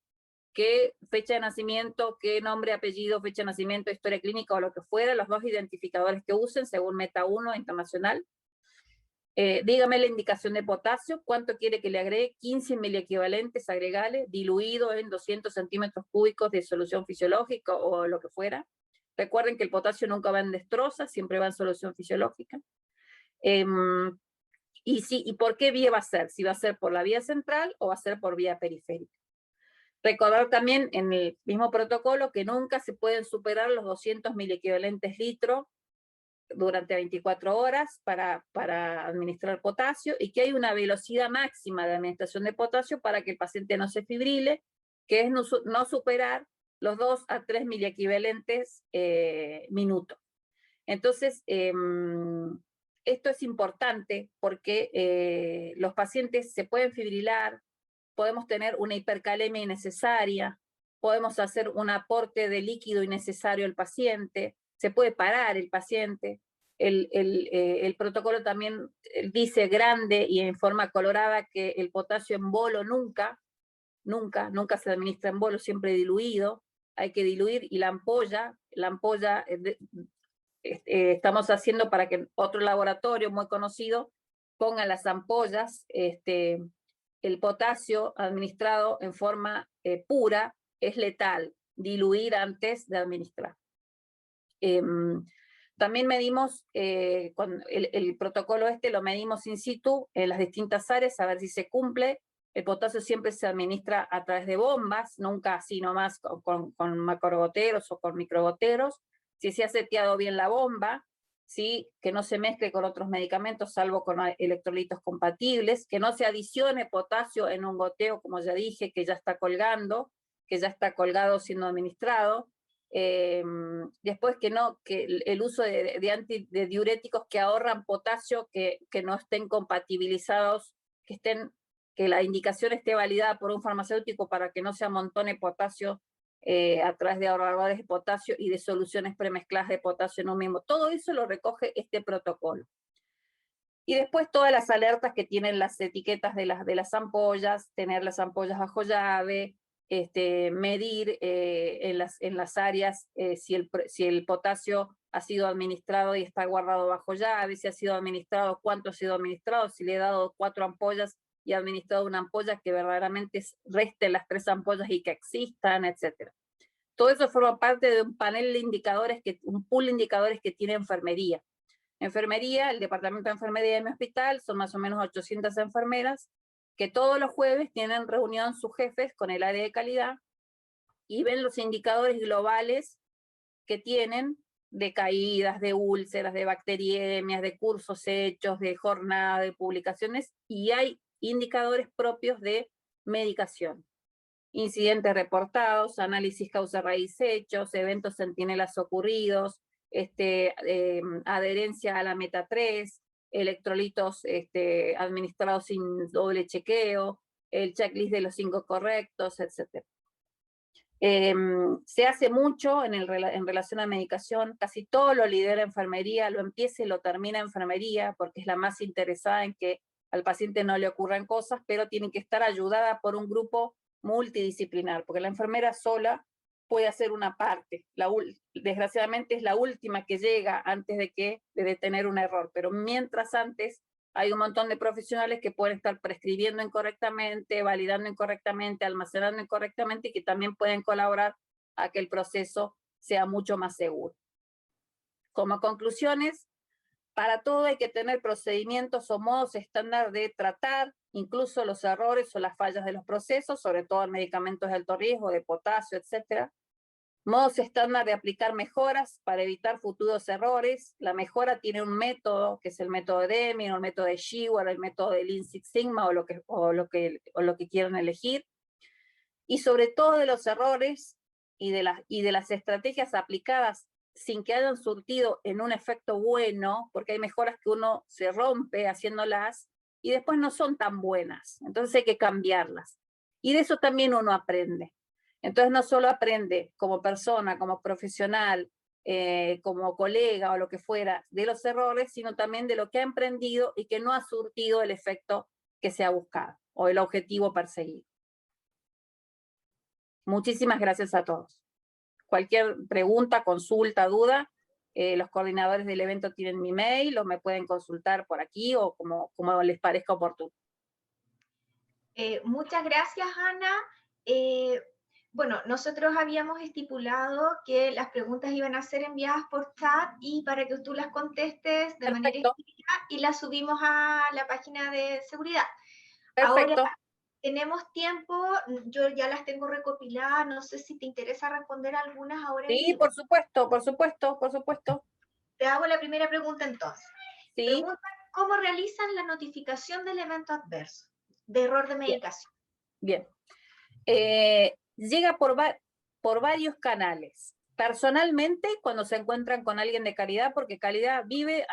qué fecha de nacimiento, qué nombre, apellido, fecha de nacimiento, historia clínica o lo que fuera, los dos identificadores que usen según Meta 1 internacional. Dígame la indicación de potasio, cuánto quiere que le agregue, 15 miliequivalentes, agregale, diluido en 200 centímetros cúbicos de solución fisiológica o lo que fuera. Recuerden que el potasio nunca va en destroza, siempre va en solución fisiológica. ¿Y por qué vía va a ser? Si va a ser por la vía central o va a ser por vía periférica. Recordar también en el mismo protocolo que nunca se pueden superar los 200 miliequivalentes litro durante 24 horas para administrar potasio, y que hay una velocidad máxima de administración de potasio para que el paciente no se fibrile, que es no superar los 2 a 3 miliequivalentes minuto. Entonces, esto es importante porque los pacientes se pueden fibrilar, podemos tener una hipercalemia innecesaria, podemos hacer un aporte de líquido innecesario al paciente, se puede parar el paciente. El protocolo también dice grande y en forma colorada que el potasio en bolo nunca se administra en bolo, siempre diluido. Hay que diluir, y la ampolla estamos haciendo para que otro laboratorio muy conocido ponga las ampollas. El potasio administrado en forma pura es letal, diluir antes de administrar. También medimos, el protocolo lo medimos in situ en las distintas áreas a ver si se cumple. El potasio siempre se administra a través de bombas, nunca así nomás con macrogoteros o con microgoteros. Si se ha seteado bien la bomba, ¿sí? Que no se mezcle con otros medicamentos, salvo con electrolitos compatibles, que no se adicione potasio en un goteo, como ya dije, que ya está colgado siendo administrado. Después que el uso de diuréticos que ahorran potasio, que no estén compatibilizados, que la indicación esté validada por un farmacéutico para que no se amontone potasio a través de ahorradores de potasio y de soluciones premezcladas de potasio en un mismo. Todo eso lo recoge este protocolo. Y después todas las alertas que tienen las etiquetas de las ampollas, tener las ampollas bajo llave, medir en las áreas si el potasio ha sido administrado y está guardado bajo llave, si ha sido administrado, cuánto ha sido administrado, si le he dado 4 ampollas y ha administrado una ampolla, que verdaderamente reste las 3 ampollas y que existan, etc. Todo eso forma parte de un panel de indicadores, un pool de indicadores que tiene enfermería. Enfermería, el departamento de enfermería de mi hospital, son más o menos 800 enfermeras, que todos los jueves tienen reunión sus jefes con el área de calidad y ven los indicadores globales que tienen de caídas, de úlceras, de bacteriemias, de cursos hechos, de jornada, de publicaciones, y hay indicadores propios de medicación. Incidentes reportados, análisis causa-raíz hechos, eventos centinelas ocurridos, adherencia a la meta 3, electrolitos administrados sin doble chequeo, el checklist de los 5 correctos, etc. Se hace mucho en relación a medicación, casi todo lo lidera enfermería, lo empieza y lo termina enfermería, porque es la más interesada en que al paciente no le ocurran cosas, pero tiene que estar ayudada por un grupo multidisciplinar, porque la enfermera sola puede hacer una parte, desgraciadamente es la última que llega antes de detener un error, pero mientras antes hay un montón de profesionales que pueden estar prescribiendo incorrectamente, validando incorrectamente, almacenando incorrectamente, y que también pueden colaborar a que el proceso sea mucho más seguro. Como conclusiones, para todo hay que tener procedimientos o modos estándar de tratar, incluso los errores o las fallas de los procesos, sobre todo en medicamentos de alto riesgo, de potasio, etc. Modos estándar de aplicar mejoras para evitar futuros errores. La mejora tiene un método, que es el método de Deming, o el método de Shewar, el método de Lean Six Sigma, o lo que quieran elegir. Y sobre todo de los errores y de las estrategias aplicadas sin que hayan surtido en un efecto bueno, porque hay mejoras que uno se rompe haciéndolas y después no son tan buenas, entonces hay que cambiarlas. Y de eso también uno aprende. Entonces no solo aprende como persona, como profesional, como colega o lo que fuera de los errores, sino también de lo que ha emprendido y que no ha surtido el efecto que se ha buscado o el objetivo perseguido. Muchísimas gracias a todos. Cualquier pregunta, consulta, duda, los coordinadores del evento tienen mi mail o me pueden consultar por aquí o como les parezca oportuno. Muchas gracias, Ana. Bueno, nosotros habíamos estipulado que las preguntas iban a ser enviadas por chat y para que tú las contestes de manera escrita y las subimos a la página de seguridad. Perfecto. Ahora tenemos tiempo, yo ya las tengo recopiladas, no sé si te interesa responder algunas ahora. Sí, por supuesto, por supuesto, por supuesto. Te hago la primera pregunta entonces. Sí. Pregunta, ¿cómo realizan la notificación del evento adverso, de error de medicación? Bien. Llega por varios canales. Personalmente, cuando se encuentran con alguien de calidad, porque calidad vive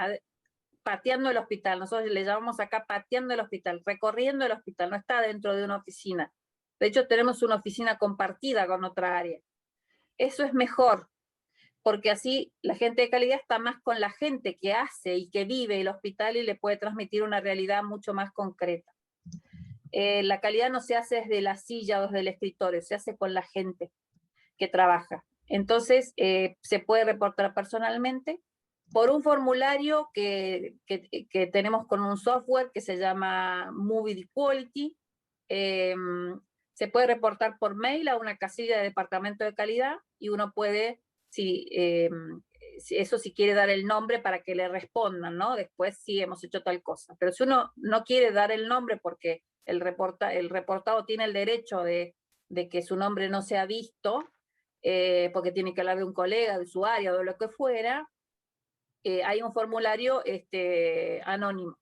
pateando el hospital, nosotros le llamamos acá pateando el hospital, recorriendo el hospital, no está dentro de una oficina. De hecho, tenemos una oficina compartida con otra área. Eso es mejor, porque así la gente de calidad está más con la gente que hace y que vive el hospital y le puede transmitir una realidad mucho más concreta. La calidad no se hace desde la silla o desde el escritorio, se hace con la gente que trabaja. Entonces, se puede reportar personalmente por un formulario que tenemos con un software que se llama Movie Quality. Se puede reportar por mail a una casilla de departamento de calidad y uno puede, si quiere dar el nombre para que le respondan, ¿no? Después sí hemos hecho tal cosa. Pero si uno no quiere dar el nombre porque el reportado tiene el derecho de que su nombre no sea visto, porque tiene que hablar de un colega, de su área o de lo que fuera, hay un formulario anónimo,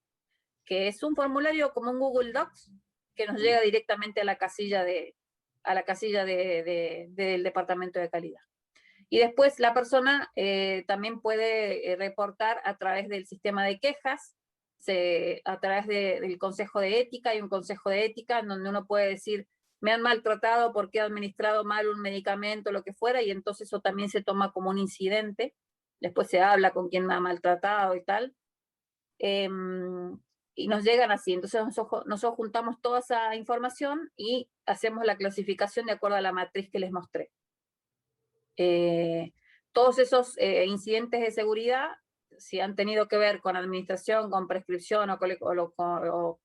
que es un formulario como un Google Docs, que nos llega directamente a la casilla del departamento de calidad. Y después la persona también puede reportar a través del sistema de quejas, a través del Consejo de Ética. Hay un Consejo de Ética en donde uno puede decir, me han maltratado porque he administrado mal un medicamento, lo que fuera, y entonces eso también se toma como un incidente. Después se habla con quién me ha maltratado y tal. Y nos llegan así. Entonces nosotros juntamos toda esa información y hacemos la clasificación de acuerdo a la matriz que les mostré. Todos esos incidentes de seguridad, si han tenido que ver con administración, con prescripción o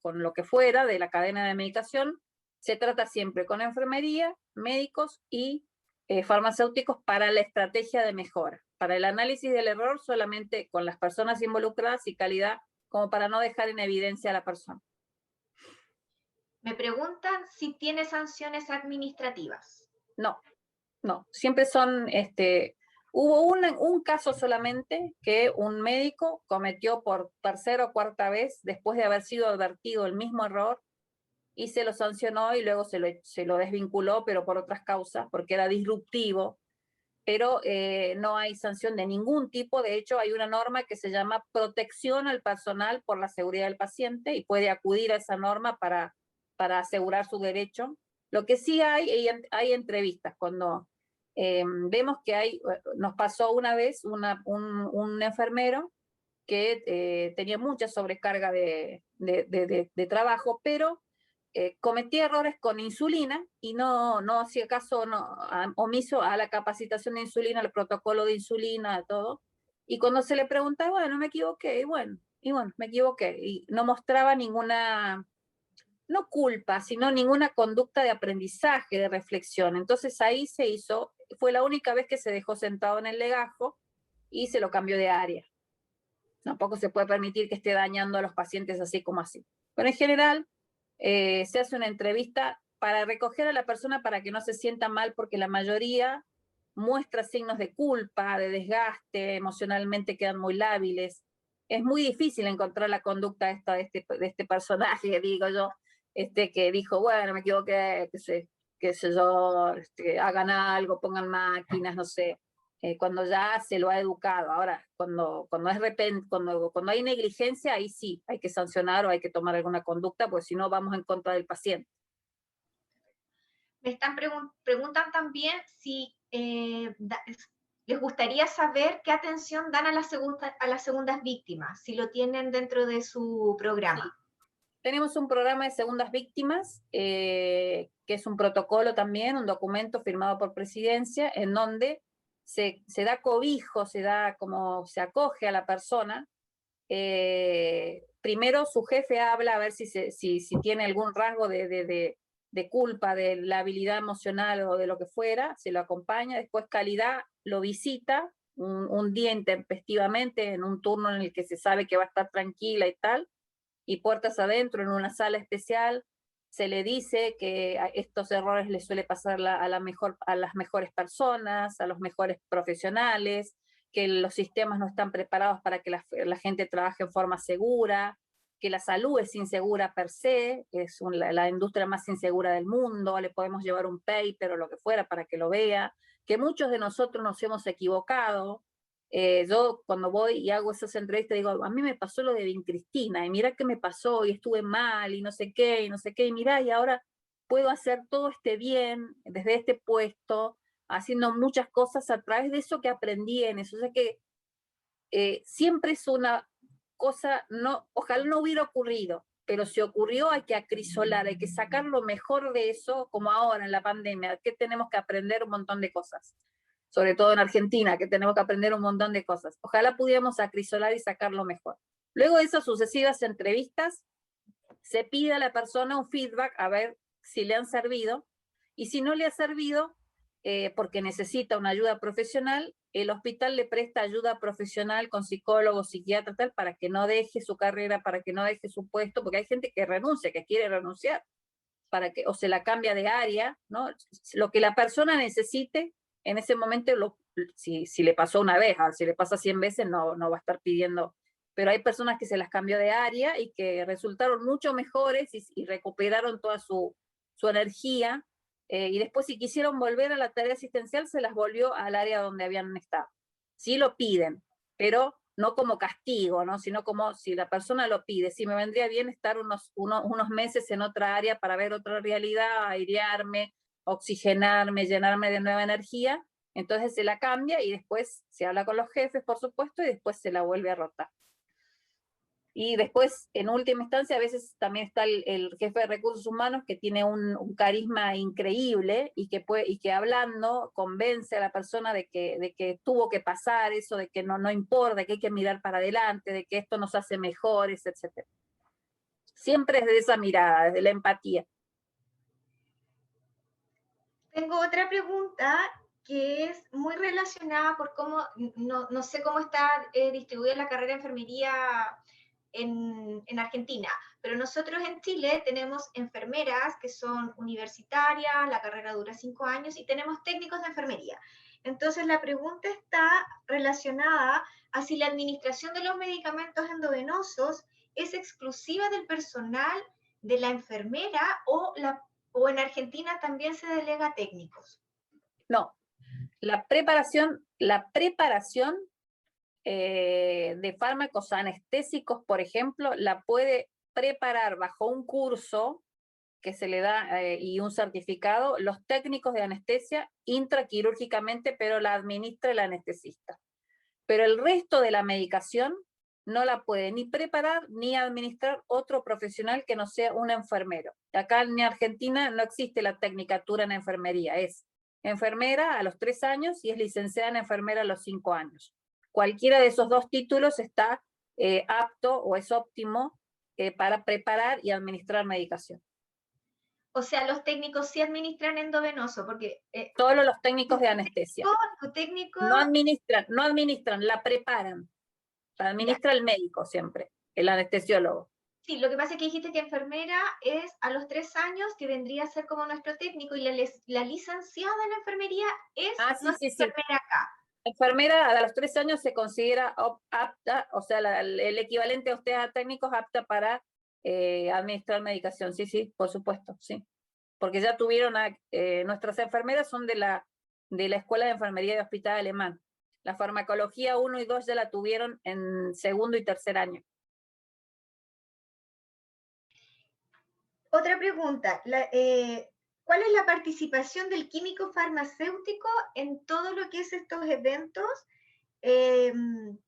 con lo que fuera de la cadena de medicación, se trata siempre con enfermería, médicos y farmacéuticos para la estrategia de mejora. Para el análisis del error solamente con las personas involucradas y calidad, como para no dejar en evidencia a la persona. Me preguntan si tiene sanciones administrativas. No, no, siempre son, hubo un caso solamente que un médico cometió por tercera o cuarta vez, después de haber sido advertido el mismo error, y se lo sancionó y luego se lo desvinculó, pero por otras causas, porque era disruptivo, pero no hay sanción de ningún tipo. De hecho, hay una norma que se llama protección al personal por la seguridad del paciente y puede acudir a esa norma para asegurar su derecho. Lo que sí hay entrevistas cuando vemos que nos pasó una vez un enfermero que tenía mucha sobrecarga de trabajo, pero cometía errores con insulina y no hacía caso omiso a la capacitación de insulina, al protocolo de insulina, todo. Y cuando se le preguntaba, bueno, me equivoqué, y bueno, me equivoqué. Y no mostraba ninguna, no culpa, sino ninguna conducta de aprendizaje, de reflexión. Entonces ahí fue la única vez que se dejó sentado en el legajo y se lo cambió de área. Tampoco se puede permitir que esté dañando a los pacientes así como así. Pero en general, se hace una entrevista para recoger a la persona para que no se sienta mal, porque la mayoría muestra signos de culpa, de desgaste, emocionalmente quedan muy lábiles. Es muy difícil encontrar la conducta de este personaje, digo yo, que dijo, bueno, me equivoqué, qué sé yo, hagan algo, pongan máquinas, no sé. Cuando ya se lo ha educado. Ahora, cuando hay negligencia, ahí sí, hay que sancionar o hay que tomar alguna conducta, pues si no vamos en contra del paciente. Me preguntan también si les gustaría saber qué atención dan a las segundas víctimas, si lo tienen dentro de su programa. Sí. Tenemos un programa de segundas víctimas, que es un protocolo también, un documento firmado por Presidencia, en donde se da cobijo, se acoge a la persona. Primero su jefe habla a ver si tiene algún rasgo de culpa, de la habilidad emocional o de lo que fuera, se lo acompaña. Después calidad lo visita un día intempestivamente, en un turno en el que se sabe que va a estar tranquila y tal, y puertas adentro en una sala especial. Se le dice que estos errores les suele pasar a las mejores personas, a los mejores profesionales, que los sistemas no están preparados para que la gente trabaje en forma segura, que la salud es insegura per se, es la industria más insegura del mundo. Le podemos llevar un paper o lo que fuera para que lo vea, que muchos de nosotros nos hemos equivocado. Yo cuando voy y hago esas entrevistas digo, a mí me pasó lo de Vincristina, y mira qué me pasó, y estuve mal, y no sé qué, y mira, y ahora puedo hacer todo este bien desde este puesto, haciendo muchas cosas a través de eso que aprendí en eso. O sea que siempre es una cosa, ojalá no hubiera ocurrido, pero si ocurrió hay que acrisolar, hay que sacar lo mejor de eso, como ahora en la pandemia, que tenemos que aprender un montón de cosas, sobre todo en Argentina, que tenemos que aprender un montón de cosas. Ojalá pudiéramos acrisolar y sacar lo mejor. Luego de esas sucesivas entrevistas, se pide a la persona un feedback a ver si le han servido, y si no le ha servido, porque necesita una ayuda profesional, el hospital le presta ayuda profesional con psicólogo, psiquiatra, tal, para que no deje su carrera, para que no deje su puesto, porque hay gente que renuncia, que quiere renunciar, o se la cambia de área, ¿no? Lo que la persona necesite en ese momento, si le pasó una vez, si le pasa 100 veces, no va a estar pidiendo. Pero hay personas que se las cambió de área y que resultaron mucho mejores y recuperaron toda su energía y después si quisieron volver a la tarea asistencial, se las volvió al área donde habían estado. Sí lo piden, pero no como castigo, ¿no? Sino como si la persona lo pide. Si me vendría bien estar unos meses en otra área para ver otra realidad, airearme, oxigenarme, llenarme de nueva energía, entonces se la cambia y después se habla con los jefes, por supuesto, y después se la vuelve a rotar. Y después, en última instancia, a veces también está el jefe de recursos humanos que tiene un carisma increíble y que hablando convence a la persona de que tuvo que pasar eso, de que no importa, de que hay que mirar para adelante, de que esto nos hace mejores, etc. Siempre es de esa mirada, desde la empatía. Tengo otra pregunta que es muy relacionada por cómo, no sé cómo está distribuida la carrera de enfermería en Argentina, pero nosotros en Chile tenemos enfermeras que son universitarias, la carrera dura 5 años, y tenemos técnicos de enfermería. Entonces la pregunta está relacionada a si la administración de los medicamentos endovenosos es exclusiva del personal de la enfermera o en Argentina también se delega a técnicos. No, la preparación de fármacos anestésicos, por ejemplo, la puede preparar bajo un curso que se le da y un certificado los técnicos de anestesia intraquirúrgicamente, pero la administra el anestesista. Pero el resto de la medicación no la puede ni preparar ni administrar otro profesional que no sea un enfermero. Acá en Argentina no existe la tecnicatura en enfermería, es enfermera a los 3 años y es licenciada en enfermera a los 5 años. Cualquiera de esos dos títulos está apto o es óptimo para preparar y administrar medicación. O sea, los técnicos sí administran endovenoso, porque... Todos los técnicos de anestesia. Técnico... No administran, la preparan. La administra el médico siempre, el anestesiólogo. Sí, lo que pasa es que dijiste que enfermera es a los 3 años, que vendría a ser como nuestro técnico, y la licenciada en enfermería es enfermera acá. Enfermera a los 3 años se considera apta, o sea, el equivalente a ustedes a técnicos apta para administrar medicación. Sí, por supuesto, sí. Porque ya tuvieron, nuestras enfermeras son de la Escuela de Enfermería de Hospital Alemán. La farmacología 1 y 2 ya la tuvieron en segundo y tercer año. Otra pregunta, ¿cuál es la participación del químico farmacéutico en todo lo que es estos eventos? En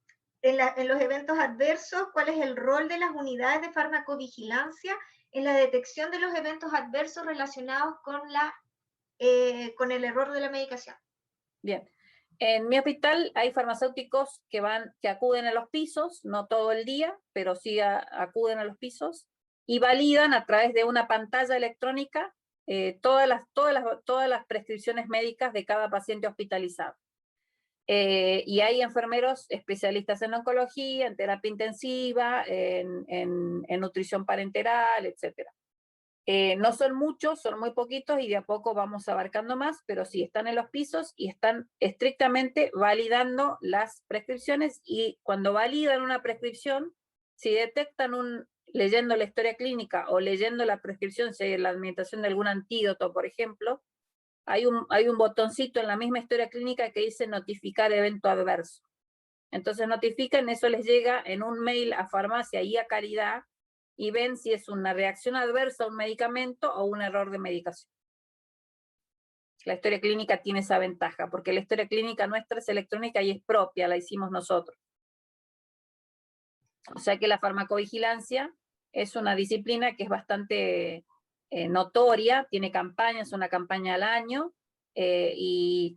los eventos adversos, ¿cuál es el rol de las unidades de farmacovigilancia en la detección de los eventos adversos relacionados con el error de la medicación? Bien. En mi hospital hay farmacéuticos que acuden a los pisos, no todo el día, pero sí acuden a los pisos y validan a través de una pantalla electrónica todas las prescripciones médicas de cada paciente hospitalizado. Y hay enfermeros especialistas en oncología, en terapia intensiva, en nutrición parenteral, etc. No son muchos, son muy poquitos y de a poco vamos abarcando más, pero sí están en los pisos y están estrictamente validando las prescripciones, y cuando validan una prescripción, si detectan leyendo la historia clínica o leyendo la prescripción, si hay la administración de algún antídoto, por ejemplo, hay un botoncito en la misma historia clínica que dice notificar evento adverso. Entonces notifican, eso les llega en un mail a farmacia y a calidad, y ven si es una reacción adversa a un medicamento o un error de medicación. La historia clínica tiene esa ventaja, porque la historia clínica nuestra es electrónica y es propia, la hicimos nosotros. O sea que la farmacovigilancia es una disciplina que es bastante notoria, tiene campañas, una campaña al año, y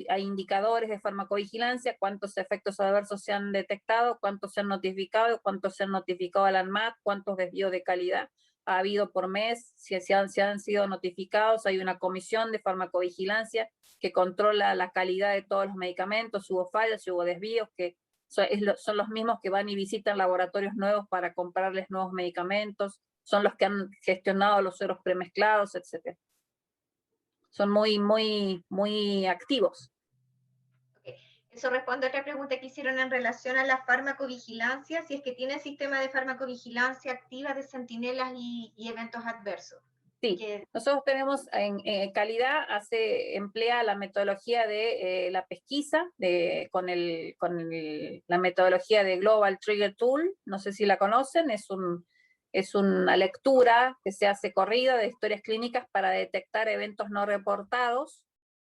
hay indicadores de farmacovigilancia, cuántos efectos adversos se han detectado, cuántos se han notificado, cuántos se han notificado al ANMAT, cuántos desvíos de calidad ha habido por mes, si han sido notificados. Hay una comisión de farmacovigilancia que controla la calidad de todos los medicamentos, si hubo fallas, si hubo desvíos, que son los mismos que van y visitan laboratorios nuevos para comprarles nuevos medicamentos, son los que han gestionado los sueros premezclados, etc. Son muy activos. Eso responde a otra pregunta que hicieron en relación a la farmacovigilancia, si es que tiene sistema de farmacovigilancia activa de centinelas y eventos adversos. Sí, nosotros tenemos en calidad, emplea la metodología de la pesquisa la metodología de Global Trigger Tool, no sé si la conocen, es una lectura que se hace corrida de historias clínicas para detectar eventos no reportados.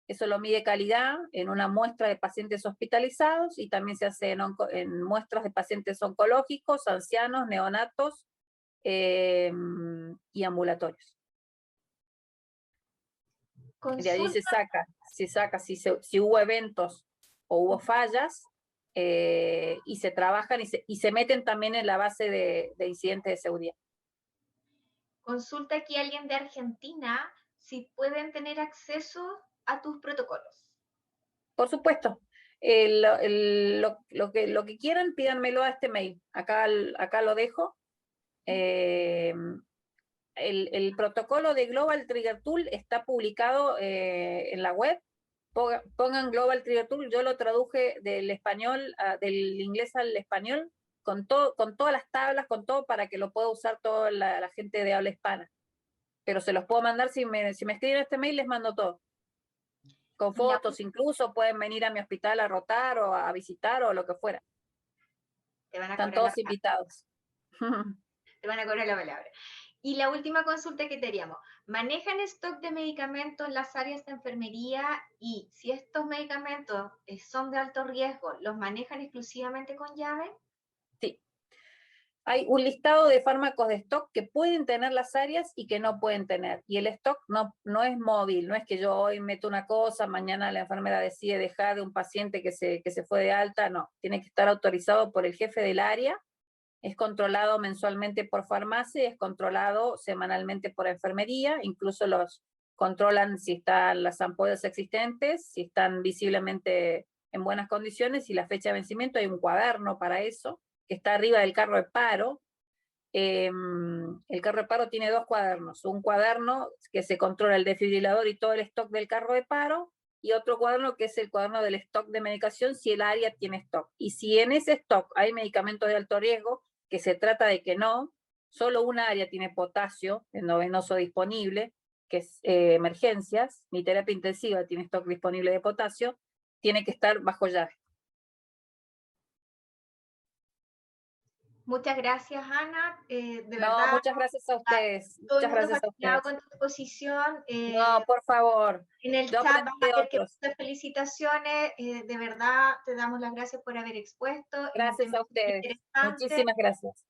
Eso lo mide calidad en una muestra de pacientes hospitalizados y también se hace en muestras de pacientes oncológicos, ancianos, neonatos y ambulatorios. De ahí se saca si hubo eventos o hubo fallas y se trabajan y se meten también en la base de incidentes de seguridad. Consulta aquí a alguien de Argentina si pueden tener acceso a tus protocolos. Por supuesto. Lo que quieran, pídanmelo a este mail. Acá lo dejo. El protocolo de Global Trigger Tool está publicado en la web. Pongan Global Trigger Tool, yo lo traduje del inglés al español, con todas las tablas, con todo, para que lo pueda usar toda la gente de habla hispana. Pero se los puedo mandar, si me escriben este mail, les mando todo. Con fotos, incluso pueden venir a mi hospital a rotar o a visitar o lo que fuera. Están todos invitados. Te van a cobrar la palabra. Y la última consulta que teníamos, ¿manejan stock de medicamentos en las áreas de enfermería? Y si estos medicamentos son de alto riesgo, ¿los manejan exclusivamente con llave? Sí. Hay un listado de fármacos de stock que pueden tener las áreas y que no pueden tener. Y el stock no es móvil, no es que yo hoy meto una cosa, mañana la enfermera decide dejar de un paciente que se fue de alta, no. Tiene que estar autorizado por el jefe del área. Es controlado mensualmente por farmacia, es controlado semanalmente por enfermería, incluso los controlan si están las ampollas existentes, si están visiblemente en buenas condiciones y la fecha de vencimiento. Hay un cuaderno para eso, que está arriba del carro de paro. El carro de paro tiene 2 cuadernos, un cuaderno que se controla el desfibrilador y todo el stock del carro de paro, y otro cuaderno que es el cuaderno del stock de medicación si el área tiene stock. Y si en ese stock hay medicamentos de alto riesgo, que se trata de que no, solo una área tiene potasio endovenoso disponible, que es emergencias, mi terapia intensiva tiene stock disponible de potasio, tiene que estar bajo llave. Muchas gracias, Ana. De verdad. Muchas gracias a ustedes. Muchas gracias a ustedes. Con tu exposición. No, por favor. En el chat van a ver que muchas felicitaciones. De verdad, te damos las gracias por haber expuesto. Gracias a ustedes. Muchísimas gracias.